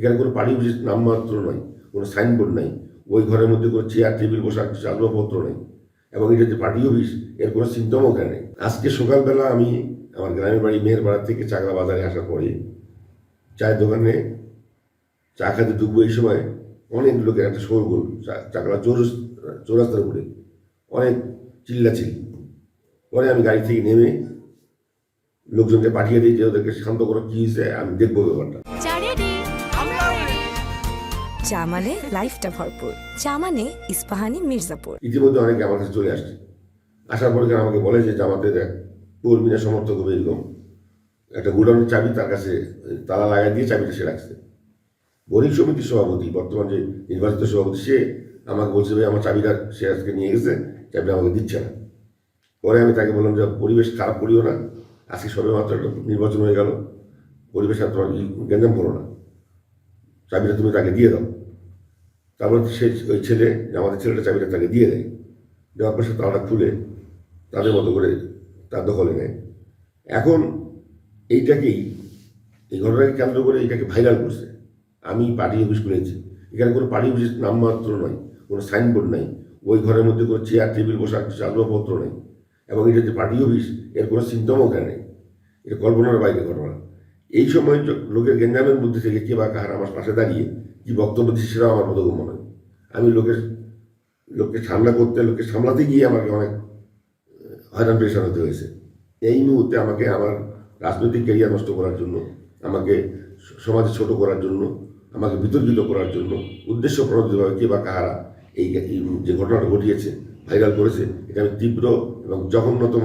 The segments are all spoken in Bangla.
এখানে কোনো পার্টি অফিস নামমাত্র নয়, কোনো সাইনবোর্ড নাই, ওই ঘরের মধ্যে কোনো চেয়ার টেবিল বসার কিছু আসবাবপত্র নেই, এবং এটা যে পার্টি অফিস এর কোনো সিমটমও ওখানে নেই। আজকে সকালবেলা আমি আমার গ্রামের বাড়ি মেয়ের পাড়া থেকে চাকরা বাজারে আসার পরে চায়ের দোকানে চা খেতে ঢুকবো, এই সময় অনেক লোকের একটা শোরগোল, চাকরা চৌরাস্তার উপরে অনেক চিল্লাচিল্লি। পরে আমি গাড়ি থেকে নেমে লোকজনকে পাঠিয়ে দিই যে ওদেরকে শান্ত করো, কি হয়েছে আমি দেখবো ব্যাপারটা। চা মানে লাইফটা ভরপুর, চা মানে ইস্পাহানি মির্জাপুর। ইতিমধ্যে অনেকে আমার কাছে চলে আসছে, আসার পরে আমাকে বলে যে জামাতের এক কর্মীরা সমর্থক হবে এরকম একটা গুডাউনের চাবি তার কাছে তালা লাগাই দিয়ে চাবিটা সে রাখছে। বণিক সমিতির সভাপতি, বর্তমান যে নির্বাচিত সভাপতি, সে আমাকে বলছে ভাই আমার চাবিটা সে আজকে নিয়ে গেছে, চাবিটা আমাকে দিচ্ছে না। পরে আমি তাকে বললাম যে পরিবেশ খারাপ করিও না, আজকে সবে মাত্র একটা নির্বাচন হয়ে গেল, পরিবেশ আর তোমার গ্যাঞ্জাম করো না, চাবিটা তুমি তাকে দিয়ে দাও। তারপর সে ওই ছেলে, আমাদের ছেলেটা চাবিটা তাকে দিয়ে দেয়, দেওয়ার পর সে তালাটা খুলে তাদের মতো করে তার দখলে নেয়। এখন এইটাকেই, এই ঘটনাকে কেন্দ্র করে এইটাকে ভাইরাল করছে। আমি পার্টি অফিস খুলেছি, এখানে কোনো পার্টি অফিস নামমাত্র নয়, কোনো সাইনবোর্ড নাই, ওই ঘরের মধ্যে কোনো চেয়ার টেবিল বসার কিছু আসবাবপত্র নেই, এবং এটা যে পার্টি অফিস এর কোনো সিমটমও ওখানে নেই। এটা কল্পনার বাইরে ঘটনা। এই সময় লোকের গেঞ্জামের মধ্যে থেকে কে বা কাহার আমার পাশে দাঁড়িয়ে কি বক্তব্য দিচ্ছে সেটাও আমার বোধগম্য নয়। আমি লোককে ঠান্ডা করতে, লোককে সামলাতে গিয়ে আমাকে অনেক হয়রান পেরেশান হতে হয়েছে। এই মুহূর্তে আমাকে আমার রাজনৈতিক ক্যারিয়ার নষ্ট করার জন্য, আমাকে সমাজে ছোট করার জন্য, আমাকে বিতর্কিত করার জন্য উদ্দেশ্য প্রণোদিতভাবে কে বা কাহারা এই যে ঘটনাটা ঘটিয়েছে, ভাইরাল করেছে, এটা আমি তীব্র এবং জঘন্যতম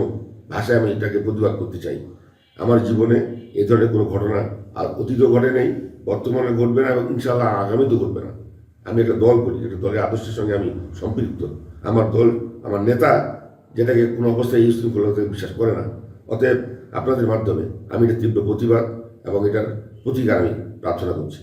ভাষায় আমি এটাকে প্রতিবাদ করতে চাই। আমার জীবনে এ ধরনের কোনো ঘটনা আর অতীতও ঘটে নেই, বর্তমানে ঘটবে না, এবং ইনশাআল্লাহ আগামীতেও ঘটবে না। আমি একটা দল করি, একটা দলের আদর্শের সঙ্গে আমি সম্পৃক্ত। আমার দল, আমার নেতা যেটাকে কোনো অবস্থায় এই শৃঙ্খলতাকে বিশ্বাস করে না। অতএব আপনাদের মাধ্যমে আমি এটা তীব্র প্রতিবাদ এবং এটার প্রতিকার আমি প্রার্থনা করছি।